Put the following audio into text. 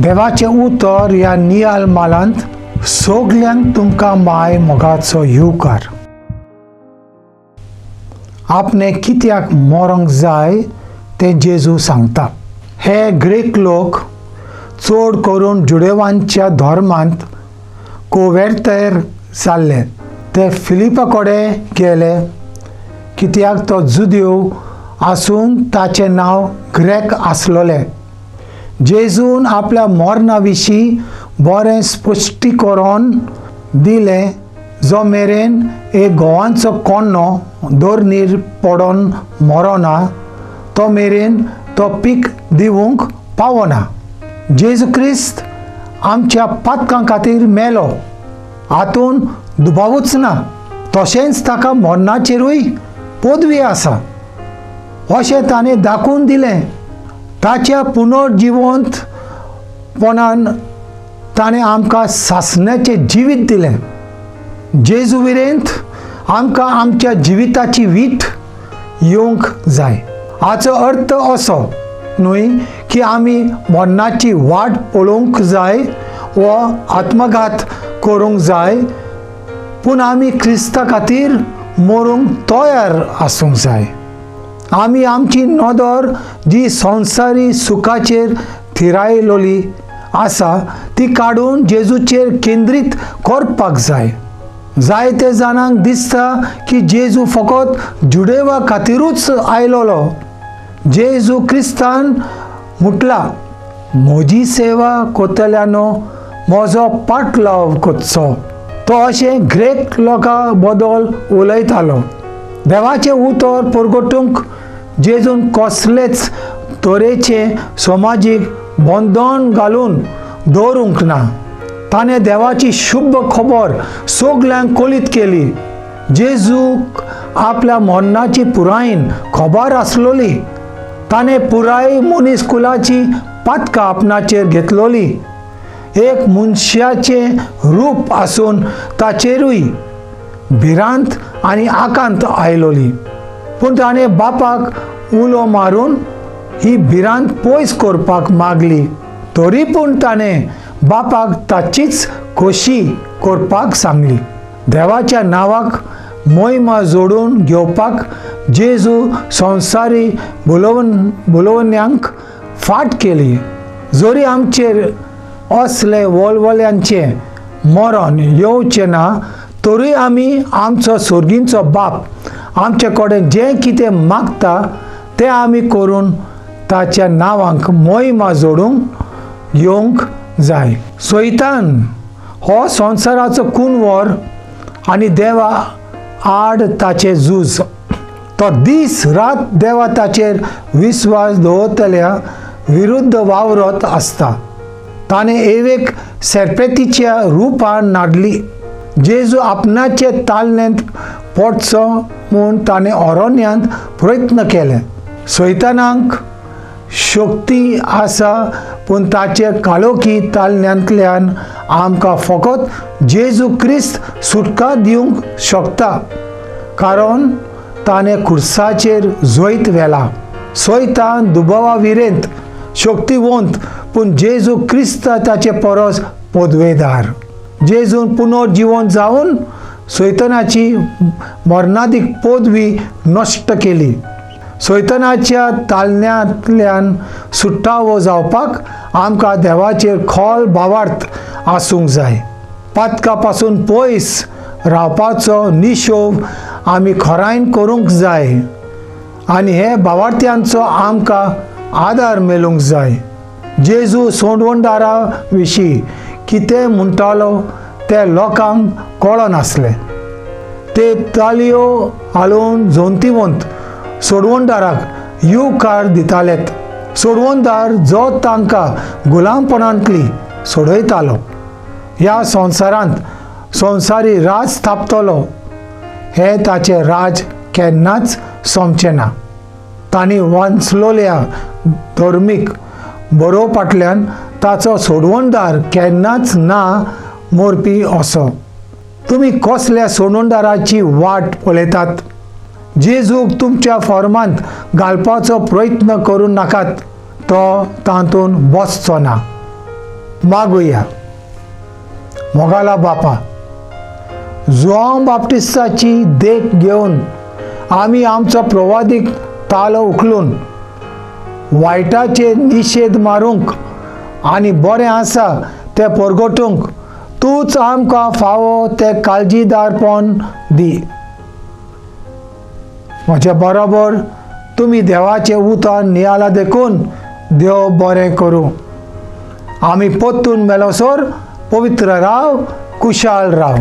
देवाचे उतर ह्या नियाल मालांत सगल्यांक तुमकां माय मोगाचो येवकार. आपणे कित्याक मरोंक जाय तें जेजू सांगता. हे ग्रीक लोक चड करून जुडेवांच्या धर्मांत कोवेर्तेर जाल्ले. ते फिलिपा कडेन गेले कित्याक तो जुदेव आसून ताचें नांव ग्रेक आसलोलें. जेजून आपल्या मरणा विशीं बरें स्पश्टीकरण दिलें, जो मेरेन एक घोवांचो कोण्णो दोरनीर पडोन मरोना तो मेरेन तो पीक दिवंक पावना. जेजू क्रिस्त आमच्या पातकां खातीर मेलो, हातून दुबावूच ना. तशेंच ताका मरणाचेरूय पदवी आसा अशें ताणें दाखोवन दिलें. ताच्या पुनर्जिवंतपणान ताणें आमकां सासण्याचें जिवीत दिलें. जेजू विरेंत आमकां आमच्या जिविताची वीट येवंक जाय. हाचो अर्थ असो न्हय की आमी मरणाची वाट पळोवंक जाय वा आत्मघात करूंक जाय, पूण आमी क्रिस्ता खातीर मरूंक तयार आसूंक जाय. आमी आमची नदर जी संवसारी सुखाचेर थिरायलोली आसा ती काडून जेजूचेर केंद्रीत करपाक जाय. जायते जाणांक दिसता की जेजू फकत जुडेवा खातीरूच आयलोलो. जेजू क्रिस्तान म्हटला, म्हजी सेवा कोतल्यानो म्हजो पाटलाव करचो. तो अशें ग्रेक लोकां बद्दल उलयतालो. देवाचें उतर परगटूंक जेजून कसलेच तरेचें समाजीक बंधन घालून दवरूंक ना. ताणें देवाची शुभ खबर सगल्यांक कळीत केली. जेजूक आपल्या मरणाची पुरायेन खबर आसलोली. ताणें पुराय मनीसकुलाची पातकां आपणाचेर घेतलोली. एक मनशाचें रूप आसून ताचेरूय भिरांत आनी आकांत आयलोली, पूण ताणें बापाक उलो मारून ही भिरांत पयस करपाक मागली. तरी पूण ताणें बापाक ताचीच खोशी करपाक सांगली. देवाच्या नांवाक महिमा जोडून घेवपाक जेजू संवसारी बुलोवण्यांक फाट केली. जरी आमचेर असले वळवळ्यांचें मरण येवचें ना, तरी आमी आमचो सर्गींचो बाप आमचे कडेन जें कितें मागता तें आमी करून ताच्या नांवाक महिमा जोडूंक येवंक जाय. सैतान हो संवसाराचो कुंवर आनी देवा आड ताचें झूज. तो दीस रात देवा ताचेर विस्वास दवरतल्या विरुद्ध वावरत आसता. ताणें एवेक सेर्पेतीच्या रुपान नाडली. जेजू आपणाचे तालनेंत पडचो म्हूण ताणें अरण्यांत प्रयत्न केले. सैतानाक शक्ती आसा, पूण ताचे काळोखी तालन्यांतल्यान आमकां फकत जेजू क्रिस्त सुटका दिवंक शकता, कारण ताणें खुर्साचेर जैत व्हेला. सैतान दुबावा विरेंत शक्तिवंत, पूण जेजू क्रिस्त ताचे परस पदवेदार. जेजून पुनर्जिवन जावन सैतानाची मरणादीक पदवी नश्ट केली. सैतानाच्या तालन्यांतल्यान सुटावो जावपाक आमकां देवाचेर खोल भावार्थ आसूंक जाय. पातका पासून पयस रावपाचो निशोव आमी खरायन करूंक जाय आनी हे भावार्थ्यांचो आमकां आदार मेळूंक जाय. जेजू सोडवणदारा विशीं कितें म्हणटालो तें लोकांक कळनासलें. ते तालयो हालोवन जोंतिवंत सोडवणदाराक येवकार दितालेत. सोडवणदार जो तांकां गुलामपणांतली सोडयतालो. ह्या संवसारांत संवसारी राज स्थापतलो. हे ताचें राज केन्नाच सोंपचें ना. तांणी वाचलोल्या धर्मीक बरोवपांतल्यान ताचो सोडवणदार केन्नाच ना मरपी असो. तुमी कसल्या सोडवणदाराची वाट पळयतात? जेजूक तुमच्या फॉर्मांत घालपाचो प्रयत्न करूं नाकात. तो तातूंत बसचो ना. मागुया. मोगाला बापा, जुआंव बाप्टिस्ताची देख घेवन आमी आमचो प्रवादीक तालो उखलून वायटाचे निशेध मारूंक आनी बरें आसा तें परगटूंक तूंच आमकां फावो तें काळजीदारपण दी. म्हजे बरोबर तुमी देवाचें उतर नियाला देखून देव बरें करूं. आमी परतून मेलोसोर पवित्र राव, कुशाल राव.